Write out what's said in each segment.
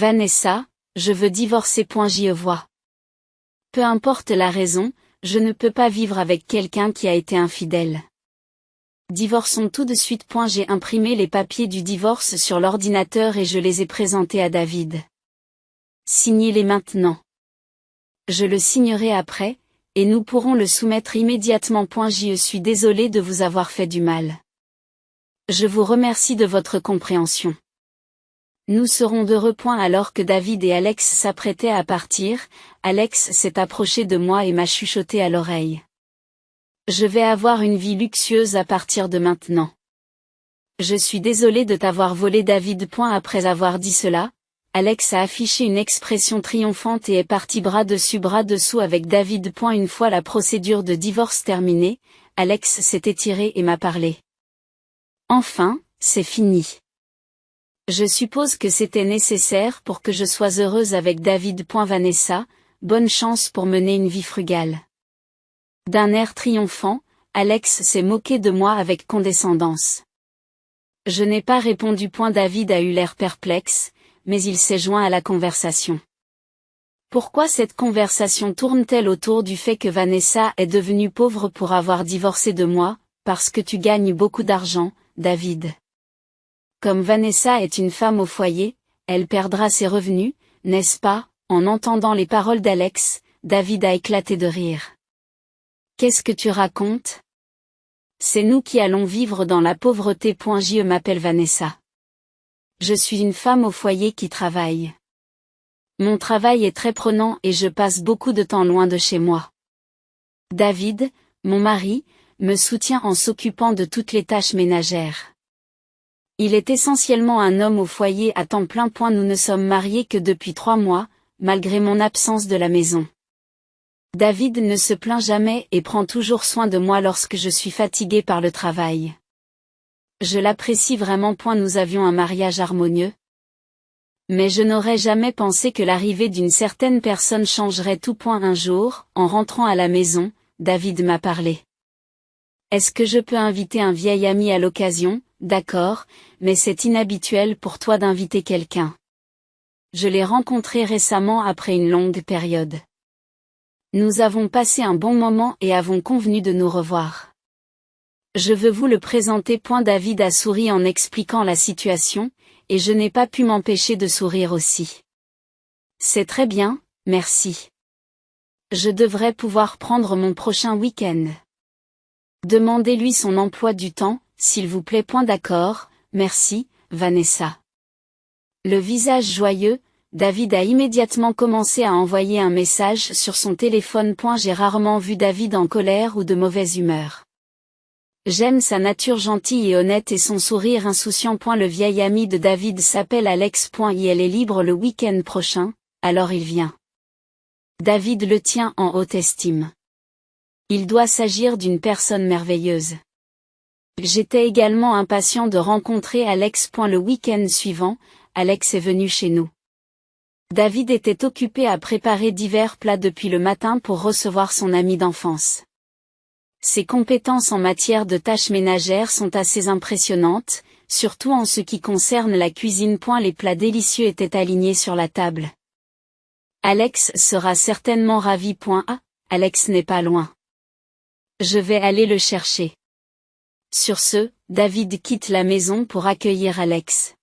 Vanessa, je veux divorcer. J'y vois. Peu importe la raison, je ne peux pas vivre avec quelqu'un qui a été infidèle. Divorçons tout de suite. J'ai imprimé les papiers du divorce sur l'ordinateur et je les ai présentés à David. Signez-les maintenant. Je le signerai après, et nous pourrons le soumettre immédiatement. Je suis désolé de vous avoir fait du mal. Je vous remercie de votre compréhension. Nous serons d'heureux. Alors que David et Alex s'apprêtaient à partir, Alex s'est approché de moi et m'a chuchoté à l'oreille. Je vais avoir une vie luxueuse à partir de maintenant. Je suis désolé de t'avoir volé. David. Après avoir dit cela, Alex a affiché une expression triomphante et est parti bras dessus bras dessous avec David. Une fois la procédure de divorce terminée, Alex s'est étiré et m'a parlé. Enfin, c'est fini. Je suppose que c'était nécessaire pour que je sois heureuse avec David. Vanessa, bonne chance pour mener une vie frugale. D'un air triomphant, Alex s'est moqué de moi avec condescendance. Je n'ai pas répondu. David a eu l'air perplexe, mais il s'est joint à la conversation. Pourquoi cette conversation tourne-t-elle autour du fait que Vanessa est devenue pauvre pour avoir divorcé de moi? Parce que tu gagnes beaucoup d'argent, David. Comme Vanessa est une femme au foyer, elle perdra ses revenus, n'est-ce pas? En entendant les paroles d'Alex, David a éclaté de rire. Qu'est-ce que tu racontes? C'est nous qui allons vivre dans la pauvreté. Je m'appelle Vanessa. Je suis une femme au foyer qui travaille. Mon travail est très prenant et je passe beaucoup de temps loin de chez moi. David, mon mari, me soutient en s'occupant de toutes les tâches ménagères. Il est essentiellement un homme au foyer à temps plein. Nous ne sommes mariés que depuis 3 mois, malgré mon absence de la maison. David ne se plaint jamais et prend toujours soin de moi lorsque je suis fatiguée par le travail. Je l'apprécie vraiment. Nous avions un mariage harmonieux. Mais je n'aurais jamais pensé que l'arrivée d'une certaine personne changerait tout. Un jour, en rentrant à la maison, David m'a parlé. Est-ce que je peux inviter un vieil ami à l'occasion? D'accord, mais c'est inhabituel pour toi d'inviter quelqu'un. Je l'ai rencontré récemment après une longue période. Nous avons passé un bon moment et avons convenu de nous revoir. Je veux vous le présenter. David a souri en expliquant la situation, et je n'ai pas pu m'empêcher de sourire aussi. C'est très bien, merci. Je devrais pouvoir prendre mon prochain week-end. Demandez-lui son emploi du temps, s'il vous plaît. D'accord, merci, Vanessa. Le visage joyeux, David a immédiatement commencé à envoyer un message sur son téléphone. J'ai rarement vu David en colère ou de mauvaise humeur. J'aime sa nature gentille et honnête et son sourire insouciant. Le vieil ami de David s'appelle Alex. Elle est libre le week-end prochain, alors il vient. David le tient en haute estime. Il doit s'agir d'une personne merveilleuse. J'étais également impatient de rencontrer Alex. Le week-end suivant, Alex est venu chez nous. David était occupé à préparer divers plats depuis le matin pour recevoir son ami d'enfance. Ses compétences en matière de tâches ménagères sont assez impressionnantes, surtout en ce qui concerne la cuisine. Les plats délicieux étaient alignés sur la table. Alex sera certainement ravi. Alex n'est pas loin. Je vais aller le chercher. Sur ce, David quitte la maison pour accueillir Alex.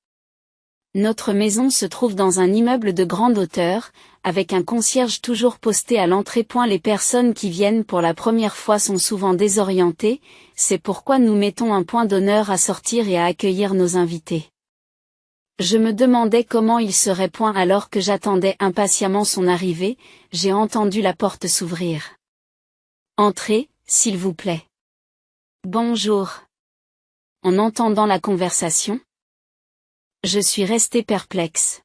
Notre maison se trouve dans un immeuble de grande hauteur, avec un concierge toujours posté à l'entrée. Les personnes qui viennent pour la première fois sont souvent désorientées, c'est pourquoi nous mettons un point d'honneur à sortir et à accueillir nos invités. Je me demandais comment il serait. Alors que j'attendais impatiemment son arrivée, j'ai entendu la porte s'ouvrir. Entrez, s'il vous plaît. Bonjour. En entendant la conversation, je suis resté perplexe.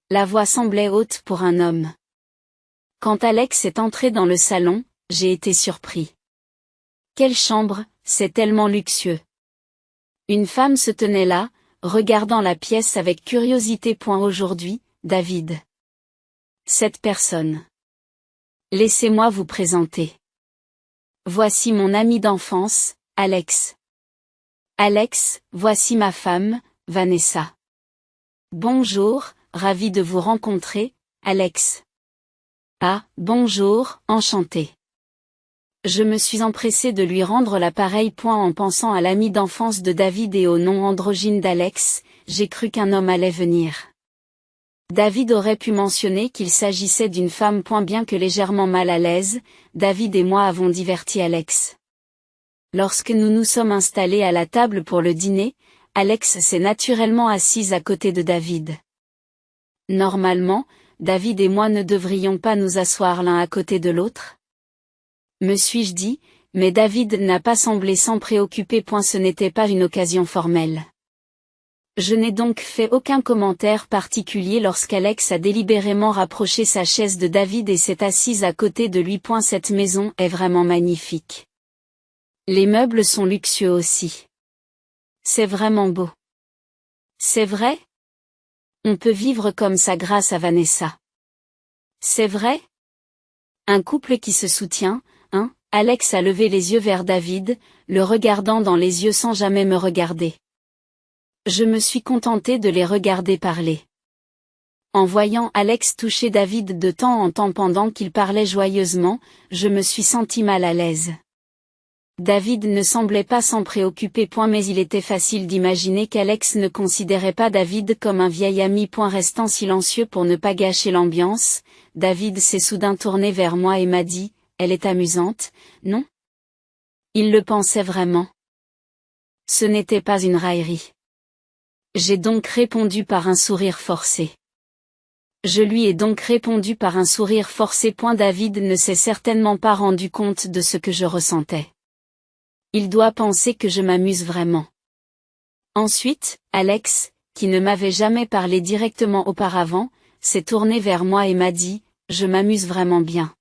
La voix semblait haute pour un homme. Quand Alex est entré dans le salon, j'ai été surpris. Quelle chambre, c'est tellement luxueux. Une femme se tenait là, regardant la pièce avec curiosité. Aujourd'hui, David. Cette personne. Laissez-moi vous présenter. Voici mon ami d'enfance, Alex. Alex, voici ma femme, Vanessa. Bonjour, ravi de vous rencontrer, Alex. Ah, bonjour, enchanté. Je me suis empressé de lui rendre l'appareil en pensant à l'ami d'enfance de David et au nom androgyne d'Alex, j'ai cru qu'un homme allait venir. David aurait pu mentionner qu'il s'agissait d'une femme. Bien que légèrement mal à l'aise, David et moi avons diverti Alex. Lorsque nous nous sommes installés à la table pour le dîner, Alex s'est naturellement assise à côté de David. Normalement, David et moi ne devrions pas nous asseoir l'un à côté de l'autre? Me suis-je dit, mais David n'a pas semblé s'en préoccuper. Ce n'était pas une occasion formelle. Je n'ai donc fait aucun commentaire particulier lorsqu'Alex a délibérément rapproché sa chaise de David et s'est assise à côté de lui. Cette maison est vraiment magnifique. Les meubles sont luxueux aussi. C'est vraiment beau. C'est vrai? On peut vivre comme ça grâce à Vanessa. C'est vrai? Un couple qui se soutient, hein? Alex a levé les yeux vers David, le regardant dans les yeux sans jamais me regarder. Je me suis contenté de les regarder parler. En voyant Alex toucher David de temps en temps pendant qu'il parlait joyeusement, je me suis senti mal à l'aise. David ne semblait pas s'en préoccuper. Mais il était facile d'imaginer qu'Alex ne considérait pas David comme un vieil ami. Restant silencieux pour ne pas gâcher l'ambiance, David s'est soudain tourné vers moi et m'a dit, elle est amusante, non? Il le pensait vraiment. Ce n'était pas une raillerie. J'ai donc répondu par un sourire forcé. Je lui ai donc répondu par un sourire forcé. David ne s'est certainement pas rendu compte de ce que je ressentais. Il doit penser que je m'amuse vraiment. Ensuite, Alex, qui ne m'avait jamais parlé directement auparavant, s'est tourné vers moi et m'a dit, je m'amuse vraiment bien.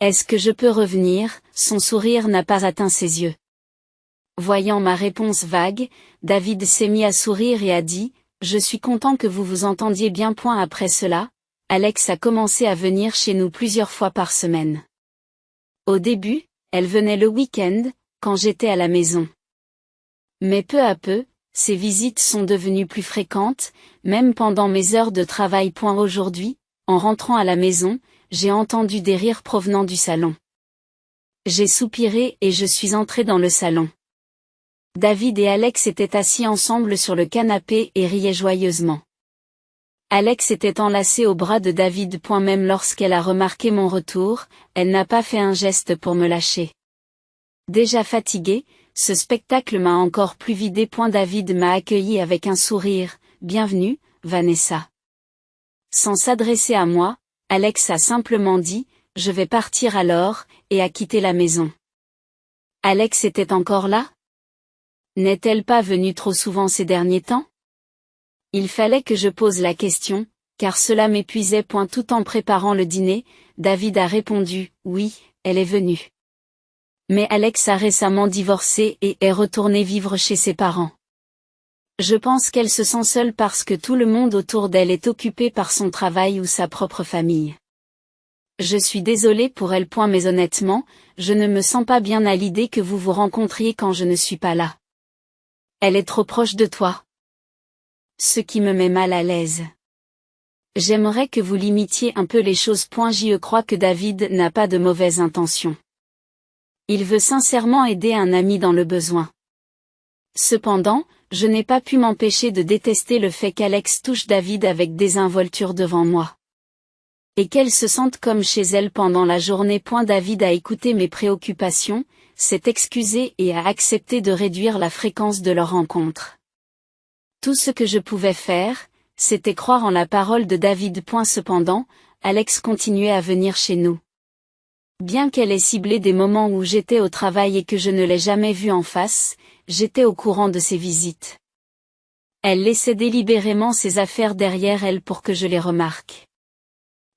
Est-ce que je peux revenir? Son sourire n'a pas atteint ses yeux. Voyant ma réponse vague, David s'est mis à sourire et a dit, je suis content que vous vous entendiez bien. Après cela, Alex a commencé à venir chez nous plusieurs fois par semaine. Au début, elle venait le week-end, quand j'étais à la maison. Mais peu à peu, ces visites sont devenues plus fréquentes, même pendant mes heures de travail. Aujourd'hui, en rentrant à la maison, j'ai entendu des rires provenant du salon. J'ai soupiré et je suis entré dans le salon. David et Alex étaient assis ensemble sur le canapé et riaient joyeusement. Alex était enlacée au bras de David. Même lorsqu'elle a remarqué mon retour, elle n'a pas fait un geste pour me lâcher. Déjà fatigué, ce spectacle m'a encore plus vidé. David m'a accueilli avec un sourire, bienvenue, Vanessa. Sans s'adresser à moi, Alex a simplement dit, je vais partir alors, et a quitté la maison. Alex était encore là? N'est-elle pas venue trop souvent ces derniers temps? Il fallait que je pose la question, car cela m'épuisait. Tout en préparant le dîner, David a répondu, oui, elle est venue. Mais Alex a récemment divorcé et est retournée vivre chez ses parents. Je pense qu'elle se sent seule parce que tout le monde autour d'elle est occupé par son travail ou sa propre famille. Je suis désolée pour elle. Mais honnêtement, je ne me sens pas bien à l'idée que vous vous rencontriez quand je ne suis pas là. Elle est trop proche de toi. Ce qui me met mal à l'aise. J'aimerais que vous limitiez un peu les choses. Je crois que David n'a pas de mauvaises intentions. Il veut sincèrement aider un ami dans le besoin. Cependant, je n'ai pas pu m'empêcher de détester le fait qu'Alex touche David avec désinvolture devant moi. Et qu'elle se sente comme chez elle pendant la journée. David a écouté mes préoccupations, s'est excusé et a accepté de réduire la fréquence de leur rencontre. Tout ce que je pouvais faire, c'était croire en la parole de David. Cependant, Alex continuait à venir chez nous. Bien qu'elle ait ciblé des moments où j'étais au travail et que je ne l'ai jamais vue en face, j'étais au courant de ses visites. Elle laissait délibérément ses affaires derrière elle pour que je les remarque.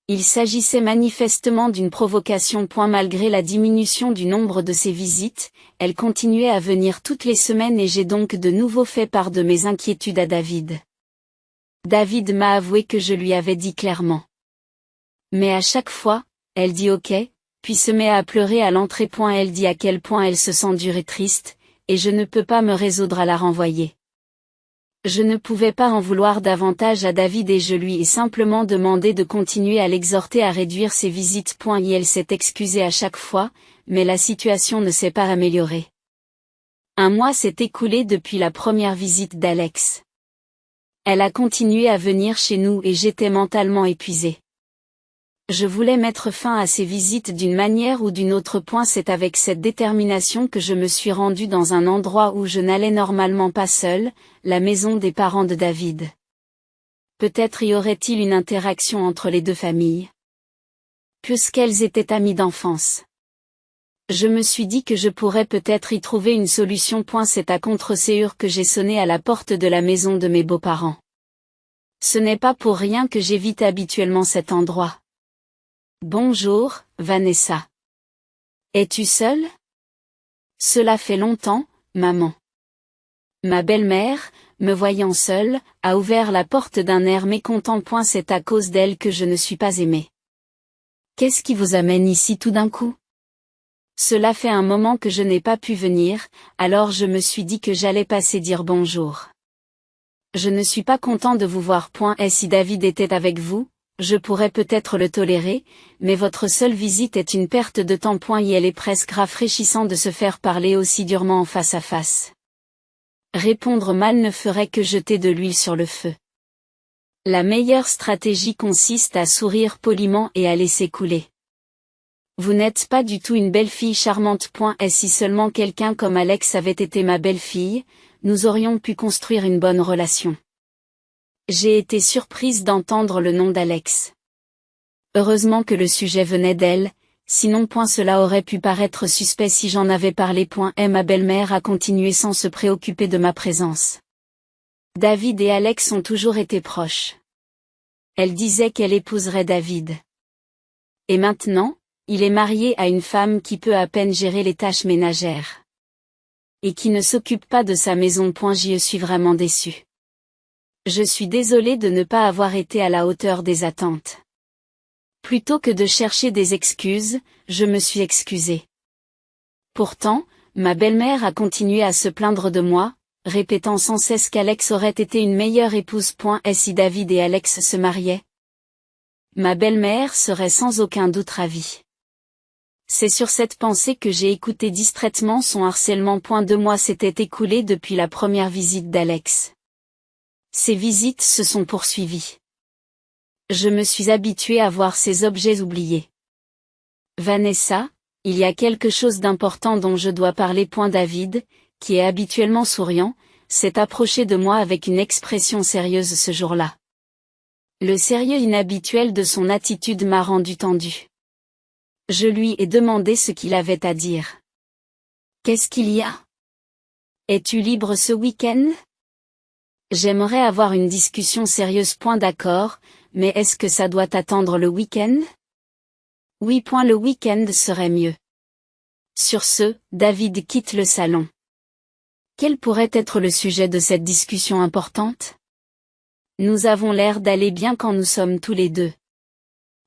Il s'agissait manifestement d'une provocation. Malgré la diminution du nombre de ses visites, elle continuait à venir toutes les semaines et j'ai donc de nouveau fait part de mes inquiétudes à David. David m'a avoué que je lui avais dit clairement. Mais à chaque fois, elle dit ok, puis se met à pleurer à l'entrée. Elle dit à quel point elle se sent dure et triste, et je ne peux pas me résoudre à la renvoyer. Je ne pouvais pas en vouloir davantage à David et je lui ai simplement demandé de continuer à l'exhorter à réduire ses visites. Elle s'est excusée à chaque fois, mais la situation ne s'est pas améliorée. Un mois s'est écoulé depuis la première visite d'Alex. Elle a continué à venir chez nous et j'étais mentalement épuisée. Je voulais mettre fin à ces visites d'une manière ou d'une autre. C'est avec cette détermination que je me suis rendue dans un endroit où je n'allais normalement pas seule, la maison des parents de David. Peut-être y aurait-il une interaction entre les deux familles. Puisqu'elles étaient amies d'enfance. Je me suis dit que je pourrais peut-être y trouver une solution. C'est à contre-séure que j'ai sonné à la porte de la maison de mes beaux-parents. Ce n'est pas pour rien que j'évite habituellement cet endroit. Bonjour, Vanessa. Es-tu seule? Cela fait longtemps, maman. Ma belle-mère, me voyant seule, a ouvert la porte d'un air mécontent. C'est à cause d'elle que je ne suis pas aimée. Qu'est-ce qui vous amène ici tout d'un coup? Cela fait un moment que je n'ai pas pu venir, alors je me suis dit que j'allais passer dire bonjour. Je ne suis pas content de vous voir. Et si David était avec vous, je pourrais peut-être le tolérer, mais votre seule visite est une perte de temps. Et elle est presque rafraîchissant de se faire parler aussi durement en face à face. Répondre mal ne ferait que jeter de l'huile sur le feu. La meilleure stratégie consiste à sourire poliment et à laisser couler. Vous n'êtes pas du tout une belle-fille charmante. Et si seulement quelqu'un comme Alex avait été ma belle-fille, nous aurions pu construire une bonne relation. J'ai été surprise d'entendre le nom d'Alex. Heureusement que le sujet venait d'elle, sinon cela aurait pu paraître suspect si j'en avais parlé. Et ma belle-mère a continué sans se préoccuper de ma présence. David et Alex ont toujours été proches. Elle disait qu'elle épouserait David. Et maintenant, il est marié à une femme qui peut à peine gérer les tâches ménagères. Et qui ne s'occupe pas de sa maison. Je suis vraiment déçue. Je suis désolée de ne pas avoir été à la hauteur des attentes. Plutôt que de chercher des excuses, je me suis excusée. Pourtant, ma belle-mère a continué à se plaindre de moi, répétant sans cesse qu'Alex aurait été une meilleure épouse. Et si David et Alex se mariaient? Ma belle-mère serait sans aucun doute ravie. C'est sur cette pensée que j'ai écouté distraitement son harcèlement. 2 mois s'étaient écoulés depuis la première visite d'Alex. Ces visites se sont poursuivies. Je me suis habituée à voir ces objets oubliés. Vanessa, il y a quelque chose d'important dont je dois parler. David, qui est habituellement souriant, s'est approché de moi avec une expression sérieuse ce jour-là. Le sérieux inhabituel de son attitude m'a rendu tendue. Je lui ai demandé ce qu'il avait à dire. Qu'est-ce qu'il y a? Es-tu libre ce week-end? J'aimerais avoir une discussion sérieuse. D'accord, mais est-ce que ça doit attendre le week-end? Oui. Le week-end serait mieux. Sur ce, David quitte le salon. Quel pourrait être le sujet de cette discussion importante? Nous avons l'air d'aller bien quand nous sommes tous les deux.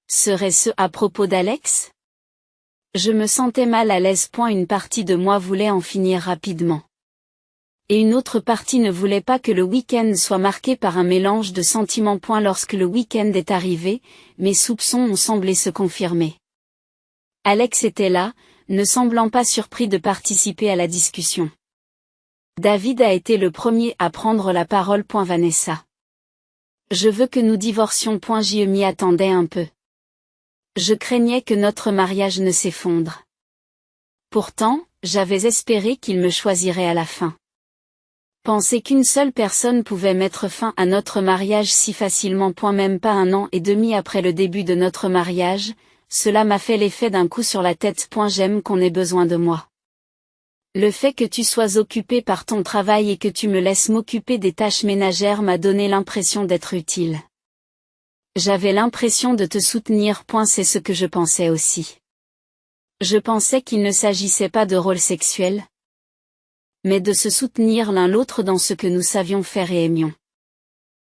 Serait-ce à propos d'Alex? Je me sentais mal à l'aise. Une partie de moi voulait en finir rapidement. Et une autre partie ne voulait pas que le week-end soit marqué par un mélange de sentiments. Lorsque le week-end est arrivé, mes soupçons ont semblé se confirmer. Alex était là, ne semblant pas surpris de participer à la discussion. David a été le premier à prendre la parole. Vanessa. Je veux que nous divorcions. Je m'y attendais un peu. Je craignais que notre mariage ne s'effondre. Pourtant, j'avais espéré qu'il me choisirait à la fin. Penser qu'une seule personne pouvait mettre fin à notre mariage si facilement. Même pas 1 an et demi après le début de notre mariage, cela m'a fait l'effet d'un coup sur la tête. J'aime qu'on ait besoin de moi. Le fait que tu sois occupé par ton travail et que tu me laisses m'occuper des tâches ménagères m'a donné l'impression d'être utile. J'avais l'impression de te soutenir. C'est ce que je pensais aussi. Je pensais qu'il ne s'agissait pas de rôle sexuel, mais de se soutenir l'un l'autre dans ce que nous savions faire et aimions.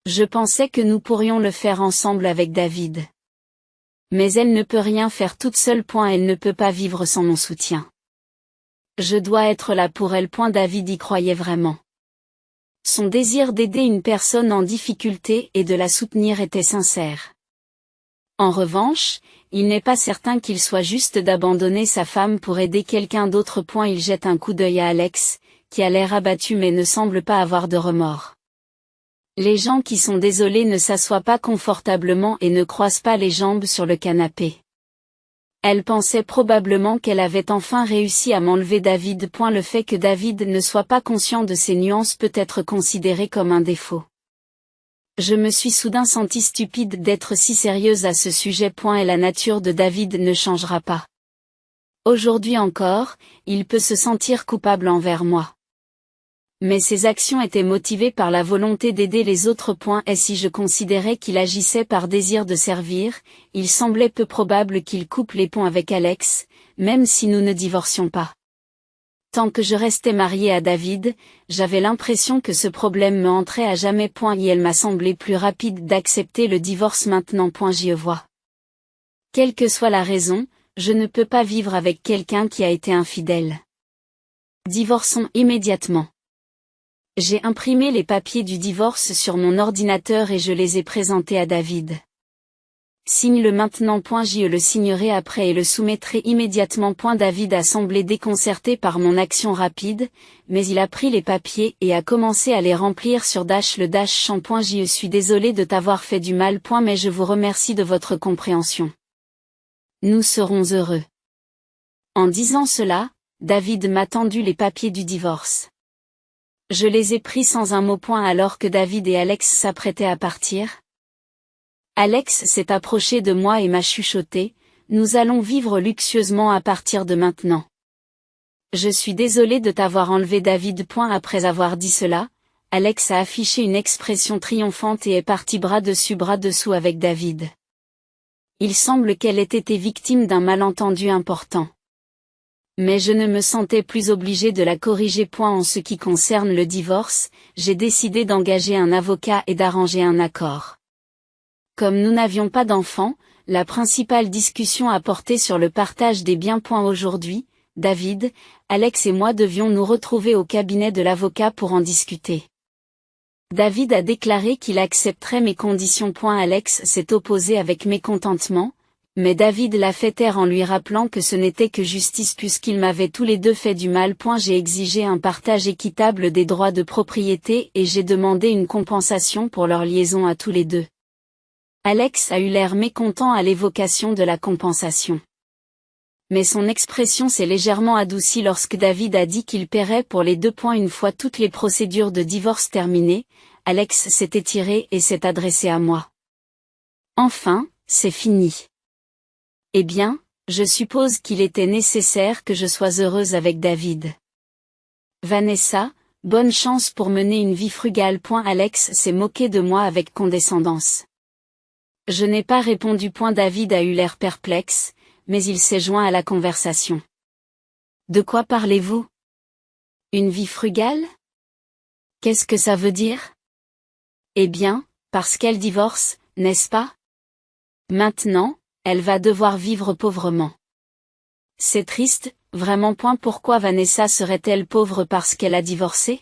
Je pensais que nous pourrions le faire ensemble avec David. Mais elle ne peut rien faire toute seule. Elle ne peut pas vivre sans mon soutien. Je dois être là pour elle. David y croyait vraiment. Son désir d'aider une personne en difficulté et de la soutenir était sincère. En revanche, il n'est pas certain qu'il soit juste d'abandonner sa femme pour aider quelqu'un d'autre. Il jette un coup d'œil à Alex, qui a l'air abattu mais ne semble pas avoir de remords. Les gens qui sont désolés ne s'assoient pas confortablement et ne croisent pas les jambes sur le canapé. Elle pensait probablement qu'elle avait enfin réussi à m'enlever David. Le fait que David ne soit pas conscient de ces nuances peut être considéré comme un défaut. Je me suis soudain sentie stupide d'être si sérieuse à ce sujet. Et la nature de David ne changera pas. Aujourd'hui encore, il peut se sentir coupable envers moi. Mais ses actions étaient motivées par la volonté d'aider les autres. Et si je considérais qu'il agissait par désir de servir, il semblait peu probable qu'il coupe les ponts avec Alex, même si nous ne divorcions pas. Tant que je restais mariée à David, j'avais l'impression que ce problème me hanterait à jamais. Et elle m'a semblé plus rapide d'accepter le divorce maintenant. J'y vois. Quelle que soit la raison, je ne peux pas vivre avec quelqu'un qui a été infidèle. Divorçons immédiatement. J'ai imprimé les papiers du divorce sur mon ordinateur et je les ai présentés à David. Signe-le maintenant. Je le signerai après et le soumettrai immédiatement. David a semblé déconcerté par mon action rapide, mais il a pris les papiers et a commencé à les remplir sur le champ. Je suis désolé de t'avoir fait du mal. Mais je vous remercie de votre compréhension. Nous serons heureux. En disant cela, David m'a tendu les papiers du divorce. Je les ai pris sans un mot. Alors que David et Alex s'apprêtaient à partir. Alex s'est approché de moi et m'a chuchoté, « Nous allons vivre luxueusement à partir de maintenant. » Je suis désolé de t'avoir enlevé David. Après avoir dit cela, Alex a affiché une expression triomphante et est parti bras dessus bras dessous avec David. Il semble qu'elle ait été victime d'un malentendu important. Mais je ne me sentais plus obligée de la corriger. En ce qui concerne le divorce, j'ai décidé d'engager un avocat et d'arranger un accord. Comme nous n'avions pas d'enfants, la principale discussion a porté sur le partage des biens. Aujourd'hui, David, Alex et moi devions nous retrouver au cabinet de l'avocat pour en discuter. David a déclaré qu'il accepterait mes conditions. Alex s'est opposé avec mécontentement, mais David l'a fait taire en lui rappelant que ce n'était que justice puisqu'ils m'avaient tous les deux fait du mal. J'ai exigé un partage équitable des droits de propriété et j'ai demandé une compensation pour leur liaison à tous les deux. Alex a eu l'air mécontent à l'évocation de la compensation. Mais son expression s'est légèrement adoucie lorsque David a dit qu'il paierait pour les deux. Une fois toutes les procédures de divorce terminées, Alex s'est étiré et s'est adressé à moi. Enfin, c'est fini. Eh bien, je suppose qu'il était nécessaire que je sois heureuse avec David. Vanessa, bonne chance pour mener une vie frugale. Alex s'est moqué de moi avec condescendance. Je n'ai pas répondu. David a eu l'air perplexe, mais il s'est joint à la conversation. De quoi parlez-vous? Une vie frugale? Qu'est-ce que ça veut dire? Eh bien, parce qu'elle divorce, n'est-ce pas? Maintenant, elle va devoir vivre pauvrement. C'est triste, vraiment. Pourquoi Vanessa serait-elle pauvre parce qu'elle a divorcé?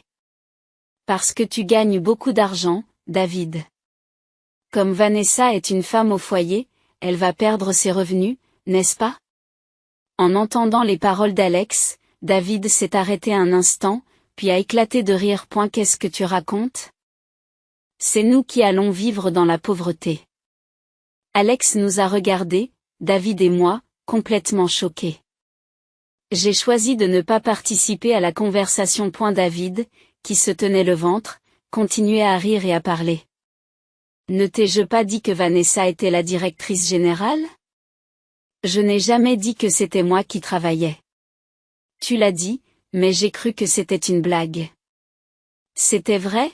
Parce que tu gagnes beaucoup d'argent, David. Comme Vanessa est une femme au foyer, elle va perdre ses revenus, n'est-ce pas? En entendant les paroles d'Alex, David s'est arrêté un instant, puis a éclaté de rire. Qu'est-ce que tu racontes? C'est nous qui allons vivre dans la pauvreté. Alex nous a regardés, David et moi, complètement choqués. J'ai choisi de ne pas participer à la conversation. David, qui se tenait le ventre, continuait à rire et à parler. Ne t'ai-je pas dit que Vanessa était la directrice générale? Je n'ai jamais dit que c'était moi qui travaillais. Tu l'as dit, mais j'ai cru que c'était une blague. C'était vrai?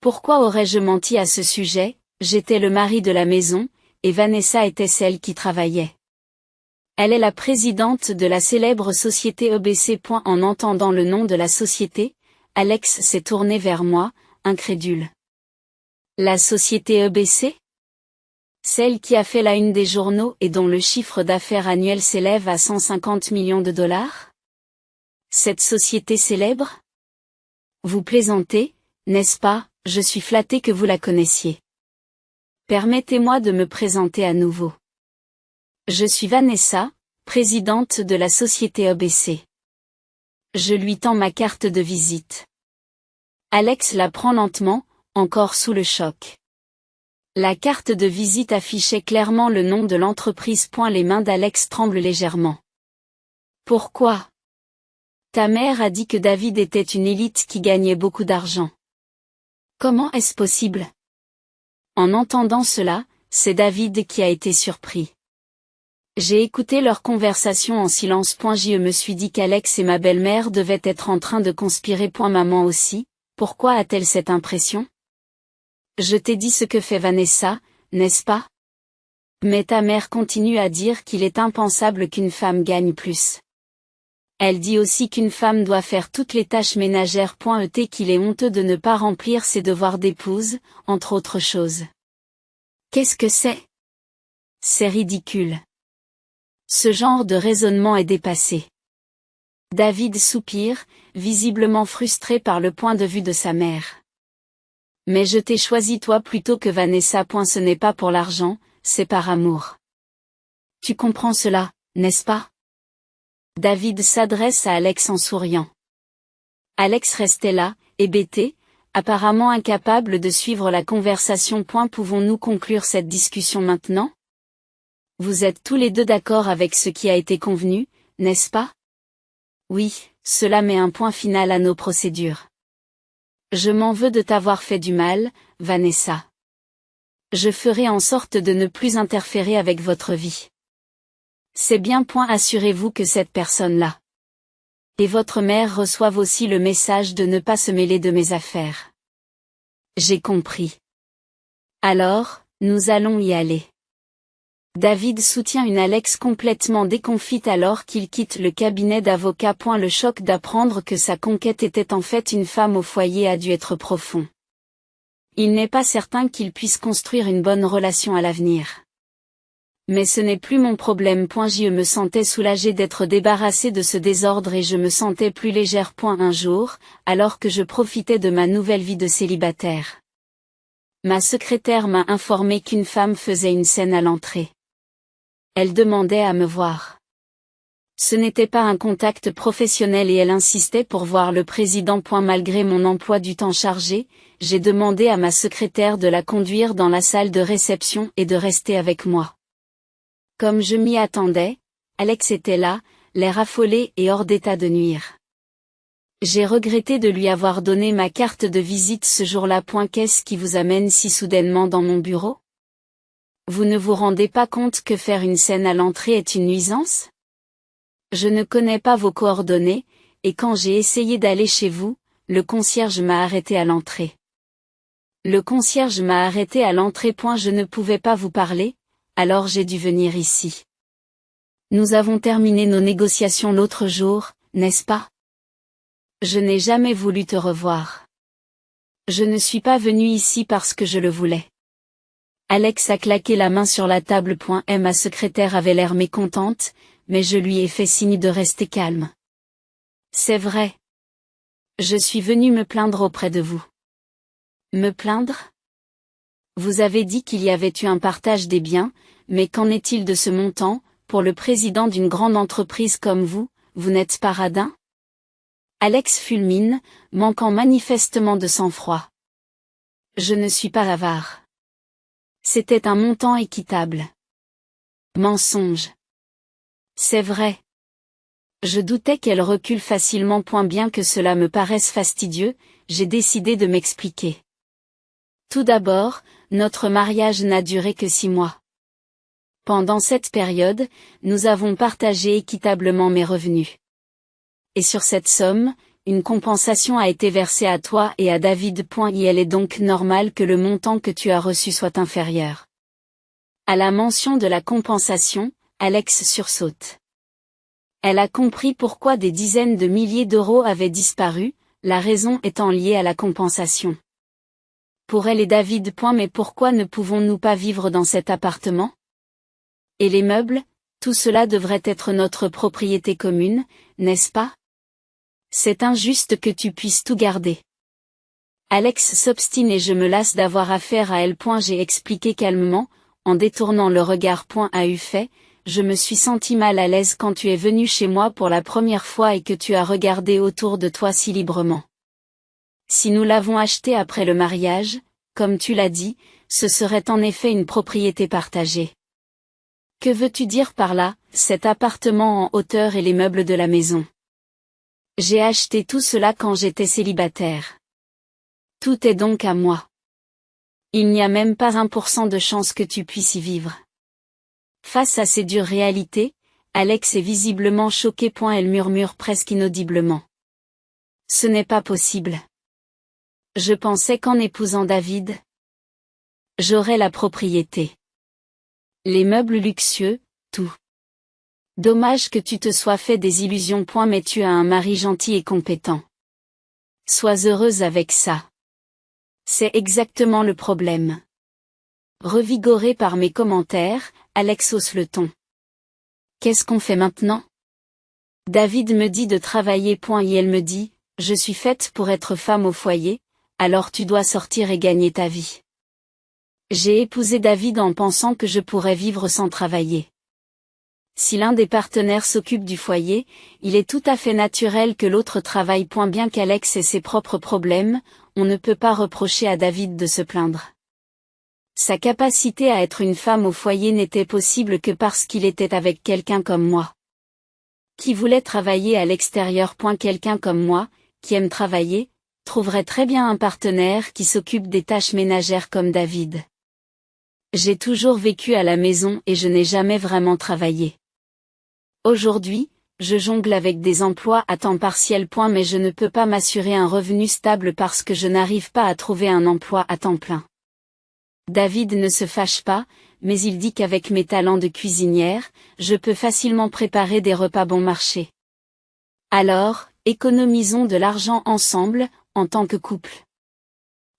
Pourquoi aurais-je menti à ce sujet? J'étais le mari de la maison, et Vanessa était celle qui travaillait. Elle est la présidente de la célèbre société EBC. En entendant le nom de la société, Alex s'est tourné vers moi, incrédule. La société EBC? Celle qui a fait la une des journaux et dont le chiffre d'affaires annuel s'élève à 150 millions de dollars? Cette société célèbre? Vous plaisantez, n'est-ce pas, je suis flatté que vous la connaissiez. Permettez-moi de me présenter à nouveau. Je suis Vanessa, présidente de la société ABC. Je lui tends ma carte de visite. Alex la prend lentement, encore sous le choc. La carte de visite affichait clairement le nom de l'entreprise. Les mains d'Alex tremblent légèrement. Pourquoi? Ta mère a dit que David était une élite qui gagnait beaucoup d'argent. Comment est-ce possible? En entendant cela, c'est David qui a été surpris. J'ai écouté leur conversation en silence. Je me suis dit qu'Alex et ma belle-mère devaient être en train de conspirer. Maman aussi, pourquoi a-t-elle cette impression? Je t'ai dit ce que fait Vanessa, n'est-ce pas? Mais ta mère continue à dire qu'il est impensable qu'une femme gagne plus. Elle dit aussi qu'une femme doit faire toutes les tâches ménagères. Qu'il est honteux de ne pas remplir ses devoirs d'épouse, entre autres choses. Qu'est-ce que c'est? C'est ridicule. Ce genre de raisonnement est dépassé. David soupire, visiblement frustré par le point de vue de sa mère. Mais je t'ai choisi toi plutôt que Vanessa. Ce n'est pas pour l'argent, c'est par amour. Tu comprends cela, n'est-ce pas? David s'adresse à Alex en souriant. Alex restait là, hébété, apparemment incapable de suivre la conversation. Pouvons-nous conclure cette discussion maintenant? Vous êtes tous les deux d'accord avec ce qui a été convenu, n'est-ce pas? Oui, cela met un point final à nos procédures. Je m'en veux de t'avoir fait du mal, Vanessa. Je ferai en sorte de ne plus interférer avec votre vie. C'est bien. Assurez-vous que cette personne-là et votre mère reçoivent aussi le message de ne pas se mêler de mes affaires. J'ai compris. Alors, nous allons y aller. David soutient une Alex complètement déconfite alors qu'il quitte le cabinet d'avocat. Le choc d'apprendre que sa conquête était en fait une femme au foyer a dû être profond. Il n'est pas certain qu'il puisse construire une bonne relation à l'avenir. Mais ce n'est plus mon problème. Je me sentais soulagée d'être débarrassée de ce désordre et je me sentais plus légère. Un jour, alors que je profitais de ma nouvelle vie de célibataire, ma secrétaire m'a informé qu'une femme faisait une scène à l'entrée. Elle demandait à me voir. Ce n'était pas un contact professionnel et elle insistait pour voir le président. Malgré mon emploi du temps chargé, j'ai demandé à ma secrétaire de la conduire dans la salle de réception et de rester avec moi. Comme je m'y attendais, Alex était là, l'air affolé et hors d'état de nuire. J'ai regretté de lui avoir donné ma carte de visite ce jour-là. Qu'est-ce qui vous amène si soudainement dans mon bureau? Vous ne vous rendez pas compte que faire une scène à l'entrée est une nuisance? Je ne connais pas vos coordonnées, et quand j'ai essayé d'aller chez vous, le concierge m'a arrêté à l'entrée. Le concierge m'a arrêté à l'entrée. Je ne pouvais pas vous parler, alors j'ai dû venir ici. Nous avons terminé nos négociations l'autre jour, n'est-ce pas? Je n'ai jamais voulu te revoir. Je ne suis pas venu ici parce que je le voulais. Alex a claqué la main sur la table. Ma secrétaire avait l'air mécontente, mais je lui ai fait signe de rester calme. C'est vrai. Je suis venu me plaindre auprès de vous. Me plaindre? Vous avez dit qu'il y avait eu un partage des biens, mais qu'en est-il de ce montant? Pour le président d'une grande entreprise comme vous, vous n'êtes pas radin? Alex fulmine, manquant manifestement de sang-froid. Je ne suis pas avare. C'était un montant équitable. Mensonge. C'est vrai. Je doutais qu'elle recule facilement. Bien que cela me paraisse fastidieux, j'ai décidé de m'expliquer. Tout d'abord, notre mariage n'a duré que 6 mois. Pendant cette période, nous avons partagé équitablement mes revenus. Et sur cette somme, une compensation a été versée à toi et à David. Il est donc normal que le montant que tu as reçu soit inférieur. À la mention de la compensation, Alex sursaute. Elle a compris pourquoi des dizaines de milliers d'euros avaient disparu, la raison étant liée à la compensation. Pour elle et David. Mais pourquoi ne pouvons-nous pas vivre dans cet appartement? Et les meubles, tout cela devrait être notre propriété commune, n'est-ce pas? C'est injuste que tu puisses tout garder. Alex s'obstine et je me lasse d'avoir affaire à elle. J'ai expliqué calmement, en détournant le regard. A eu fait, je me suis senti mal à l'aise quand tu es venu chez moi pour la première fois et que tu as regardé autour de toi si librement. Si nous l'avons acheté après le mariage, comme tu l'as dit, ce serait en effet une propriété partagée. Que veux-tu dire par là, cet appartement en hauteur et les meubles de la maison? J'ai acheté tout cela quand j'étais célibataire. Tout est donc à moi. Il n'y a même pas 1% de chance que tu puisses y vivre. Face à ces dures réalités, Alex est visiblement choqué. Elle murmure presque inaudiblement. Ce n'est pas possible. Je pensais qu'en épousant David, j'aurais la propriété. Les meubles luxueux, tout. Dommage que tu te sois fait des illusions. Mais tu as un mari gentil et compétent. Sois heureuse avec ça. C'est exactement le problème. Revigoré par mes commentaires, Alex hausse le ton. Qu'est-ce qu'on fait maintenant? David me dit de travailler. Et elle me dit, je suis faite pour être femme au foyer, alors tu dois sortir et gagner ta vie. J'ai épousé David en pensant que je pourrais vivre sans travailler. Si l'un des partenaires s'occupe du foyer, il est tout à fait naturel que l'autre travaille. Bien qu'Alex ait ses propres problèmes, on ne peut pas reprocher à David de se plaindre. Sa capacité à être une femme au foyer n'était possible que parce qu'il était avec quelqu'un comme moi. Qui voulait travailler à l'extérieur. Quelqu'un comme moi, qui aime travailler, trouverait très bien un partenaire qui s'occupe des tâches ménagères comme David. J'ai toujours vécu à la maison et je n'ai jamais vraiment travaillé. Aujourd'hui, je jongle avec des emplois à temps partiel. Mais je ne peux pas m'assurer un revenu stable parce que je n'arrive pas à trouver un emploi à temps plein. David ne se fâche pas, mais il dit qu'avec mes talents de cuisinière, je peux facilement préparer des repas bon marché. Alors, économisons de l'argent ensemble, en tant que couple.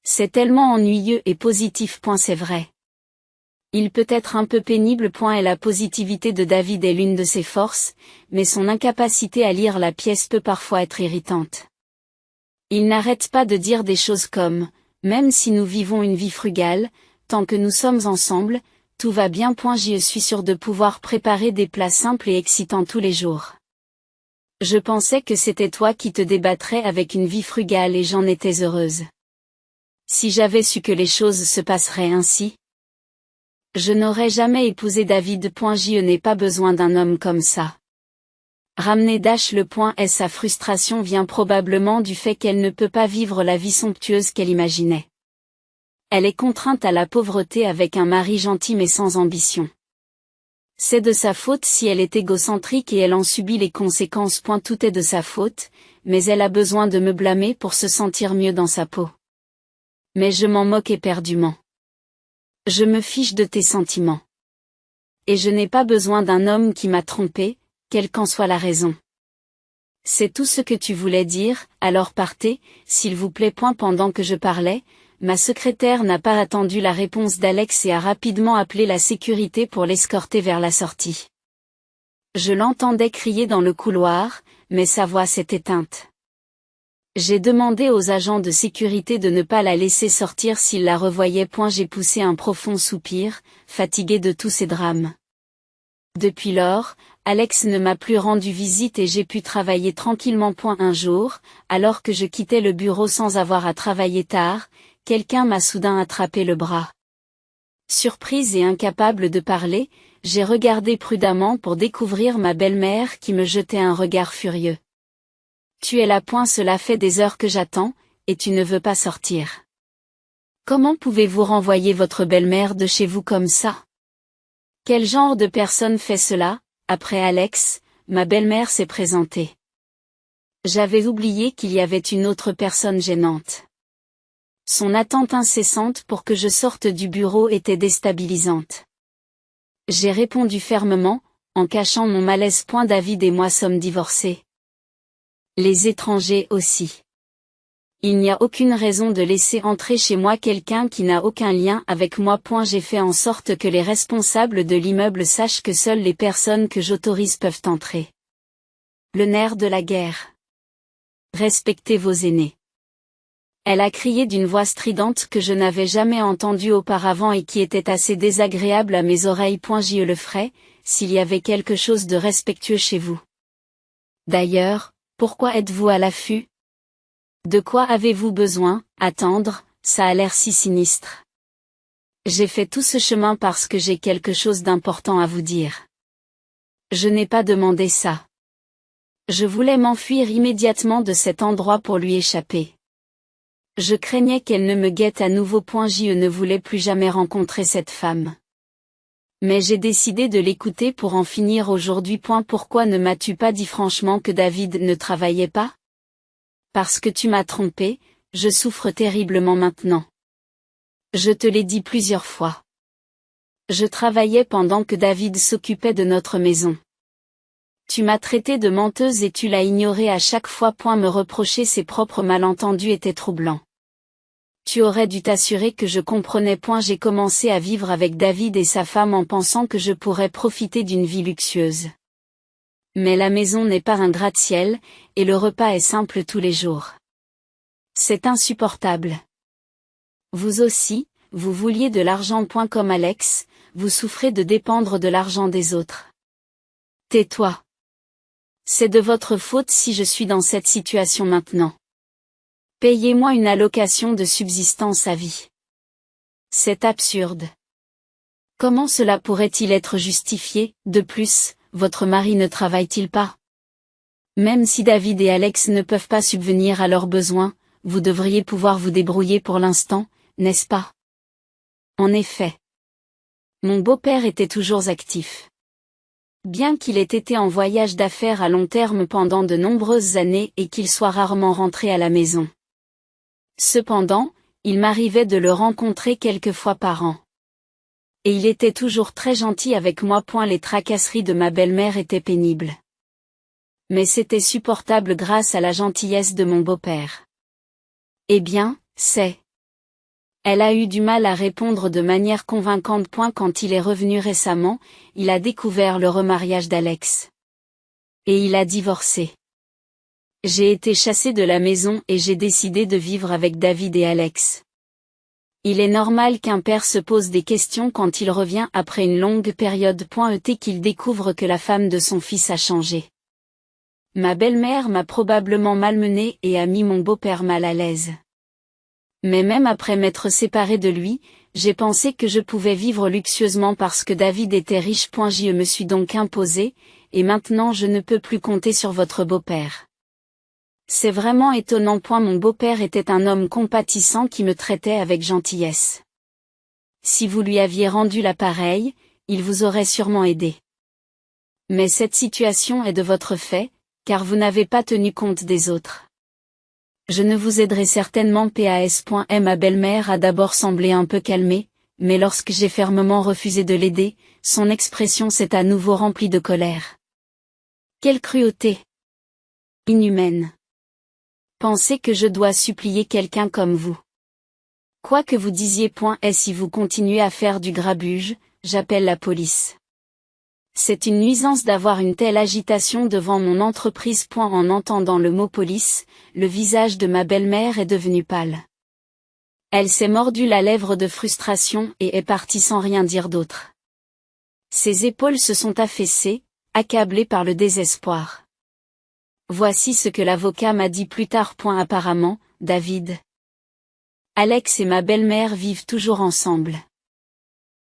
C'est tellement ennuyeux et positif. C'est vrai. Il peut être un peu pénible. Et la positivité de David est l'une de ses forces, mais son incapacité à lire la pièce peut parfois être irritante. Il n'arrête pas de dire des choses comme, même si nous vivons une vie frugale, tant que nous sommes ensemble, tout va bien. Je suis sûre de pouvoir préparer des plats simples et excitants tous les jours. Je pensais que c'était toi qui te débattrais avec une vie frugale et j'en étais heureuse. Si j'avais su que les choses se passeraient ainsi, je n'aurais jamais épousé David. Je n'ai pas besoin d'un homme comme ça. Ramener le point et sa frustration vient probablement du fait qu'elle ne peut pas vivre la vie somptueuse qu'elle imaginait. Elle est contrainte à la pauvreté avec un mari gentil mais sans ambition. C'est de sa faute si elle est égocentrique et elle en subit les conséquences. Tout est de sa faute, mais elle a besoin de me blâmer pour se sentir mieux dans sa peau. Mais je m'en moque éperdument. Je me fiche de tes sentiments. Et je n'ai pas besoin d'un homme qui m'a trompé, quelle qu'en soit la raison. C'est tout ce que tu voulais dire, alors partez, s'il vous plaît. Pendant que je parlais, ma secrétaire n'a pas attendu la réponse d'Alex et a rapidement appelé la sécurité pour l'escorter vers la sortie. Je l'entendais crier dans le couloir, mais sa voix s'est éteinte. J'ai demandé aux agents de sécurité de ne pas la laisser sortir s'ils la revoyaient. J'ai poussé un profond soupir, fatigué de tous ces drames. Depuis lors, Alex ne m'a plus rendu visite et j'ai pu travailler tranquillement. Un jour, alors que je quittais le bureau sans avoir à travailler tard, quelqu'un m'a soudain attrapé le bras. Surprise et incapable de parler, j'ai regardé prudemment pour découvrir ma belle-mère qui me jetait un regard furieux. Tu es là. Cela fait des heures que j'attends, et tu ne veux pas sortir. Comment pouvez-vous renvoyer votre belle-mère de chez vous comme ça? Quel genre de personne fait cela? Après Alex, ma belle-mère s'est présentée. J'avais oublié qu'il y avait une autre personne gênante. Son attente incessante pour que je sorte du bureau était déstabilisante. J'ai répondu fermement, en cachant mon malaise. David et moi sommes divorcés. Les étrangers aussi. Il n'y a aucune raison de laisser entrer chez moi quelqu'un qui n'a aucun lien avec moi. J'ai fait en sorte que les responsables de l'immeuble sachent que seules les personnes que j'autorise peuvent entrer. Le nerf de la guerre. Respectez vos aînés. Elle a crié d'une voix stridente que je n'avais jamais entendue auparavant et qui était assez désagréable à mes oreilles. Je le ferai, s'il y avait quelque chose de respectueux chez vous. D'ailleurs, pourquoi êtes-vous à l'affût? De quoi avez-vous besoin? Attendre, ça a l'air si sinistre. J'ai fait tout ce chemin parce que j'ai quelque chose d'important à vous dire. Je n'ai pas demandé ça. Je voulais m'enfuir immédiatement de cet endroit pour lui échapper. Je craignais qu'elle ne me guette à nouveau. Je ne voulais plus jamais rencontrer cette femme. Mais j'ai décidé de l'écouter pour en finir aujourd'hui. Pourquoi ne m'as-tu pas dit franchement que David ne travaillait pas? Parce que tu m'as trompé, je souffre terriblement maintenant. Je te l'ai dit plusieurs fois. Je travaillais pendant que David s'occupait de notre maison. Tu m'as traité de menteuse et tu l'as ignorée à chaque fois. Me reprocher ses propres malentendus était troublant. Tu aurais dû t'assurer que je comprenais. J'ai commencé à vivre avec David et sa femme en pensant que je pourrais profiter d'une vie luxueuse. Mais la maison n'est pas un gratte-ciel, et le repas est simple tous les jours. C'est insupportable. Vous aussi, vous vouliez de l'argent. Comme Alex, vous souffrez de dépendre de l'argent des autres. Tais-toi. C'est de votre faute si je suis dans cette situation maintenant. Payez-moi une allocation de subsistance à vie. C'est absurde. Comment cela pourrait-il être justifié? De plus, votre mari ne travaille-t-il pas? Même si David et Alex ne peuvent pas subvenir à leurs besoins, vous devriez pouvoir vous débrouiller pour l'instant, n'est-ce pas? En effet. Mon beau-père était toujours actif. Bien qu'il ait été en voyage d'affaires à long terme pendant de nombreuses années et qu'il soit rarement rentré à la maison. Cependant, il m'arrivait de le rencontrer quelques fois par an. Et il était toujours très gentil avec moi. Les tracasseries de ma belle-mère étaient pénibles. Mais c'était supportable grâce à la gentillesse de mon beau-père. Eh bien, c'est... Elle a eu du mal à répondre de manière convaincante. Quand il est revenu récemment, il a découvert le remariage d'Alex. Et il a divorcé. J'ai été chassée de la maison et j'ai décidé de vivre avec David et Alex. Il est normal qu'un père se pose des questions quand il revient après une longue période. Qu'il découvre que la femme de son fils a changé. Ma belle-mère m'a probablement malmenée et a mis mon beau-père mal à l'aise. Mais même après m'être séparée de lui, j'ai pensé que je pouvais vivre luxueusement parce que David était riche. Je me suis donc imposée, et maintenant je ne peux plus compter sur votre beau-père. C'est vraiment étonnant. Mon beau-père était un homme compatissant qui me traitait avec gentillesse. Si vous lui aviez rendu l'appareil, il vous aurait sûrement aidé. Mais cette situation est de votre fait, car vous n'avez pas tenu compte des autres. Je ne vous aiderai certainement pas. Ma belle-mère a d'abord semblé un peu calmée, mais lorsque j'ai fermement refusé de l'aider, son expression s'est à nouveau remplie de colère. Quelle cruauté! Inhumaine. Pensez que je dois supplier quelqu'un comme vous. Quoi que vous disiez. Et si vous continuez à faire du grabuge, j'appelle la police. C'est une nuisance d'avoir une telle agitation devant mon entreprise. En entendant le mot police, le visage de ma belle-mère est devenu pâle. Elle s'est mordu la lèvre de frustration et est partie sans rien dire d'autre. Ses épaules se sont affaissées, accablées par le désespoir. Voici ce que l'avocat m'a dit plus tard. Apparemment, David. Alex et ma belle-mère vivent toujours ensemble.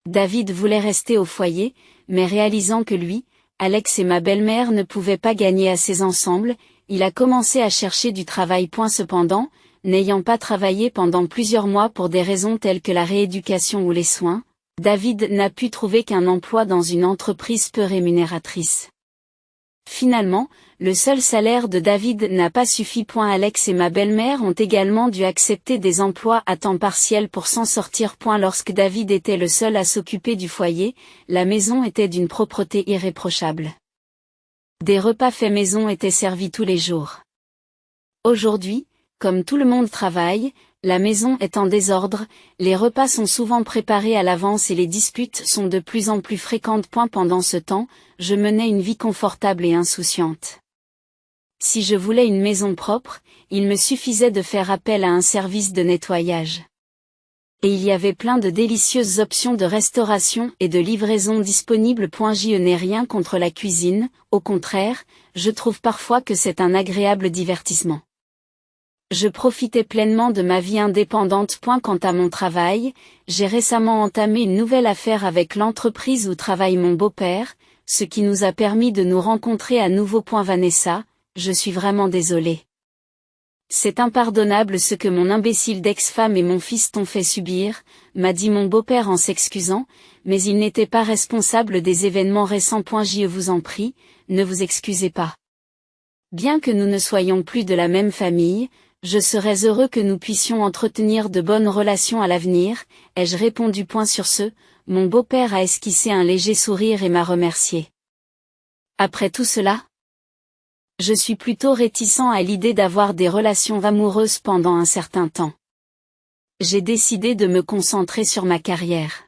David voulait rester au foyer, mais réalisant que lui, Alex et ma belle-mère ne pouvaient pas gagner assez ensemble, il a commencé à chercher du travail. Cependant, n'ayant pas travaillé pendant plusieurs mois pour des raisons telles que la rééducation ou les soins, David n'a pu trouver qu'un emploi dans une entreprise peu rémunératrice. Finalement, le seul salaire de David n'a pas suffi. Alex et ma belle-mère ont également dû accepter des emplois à temps partiel pour s'en sortir. Lorsque David était le seul à s'occuper du foyer, la maison était d'une propreté irréprochable. Des repas faits maison étaient servis tous les jours. Aujourd'hui, comme tout le monde travaille, la maison est en désordre, les repas sont souvent préparés à l'avance et les disputes sont de plus en plus fréquentes. Pendant ce temps, je menais une vie confortable et insouciante. Si je voulais une maison propre, il me suffisait de faire appel à un service de nettoyage. Et il y avait plein de délicieuses options de restauration et de livraison disponibles. Je n'ai rien contre la cuisine, au contraire, je trouve parfois que c'est un agréable divertissement. Je profitais pleinement de ma vie indépendante. Quant à mon travail, j'ai récemment entamé une nouvelle affaire avec l'entreprise où travaille mon beau-père, ce qui nous a permis de nous rencontrer à nouveau. Vanessa, je suis vraiment désolée. C'est impardonnable ce que mon imbécile d'ex-femme et mon fils t'ont fait subir, m'a dit mon beau-père en s'excusant, mais il n'était pas responsable des événements récents. Je vous en prie, ne vous excusez pas. Bien que nous ne soyons plus de la même famille, je serais heureux que nous puissions entretenir de bonnes relations à l'avenir, ai-je répondu. Sur ce, mon beau-père a esquissé un léger sourire et m'a remercié. Après tout cela, je suis plutôt réticent à l'idée d'avoir des relations amoureuses pendant un certain temps. J'ai décidé de me concentrer sur ma carrière.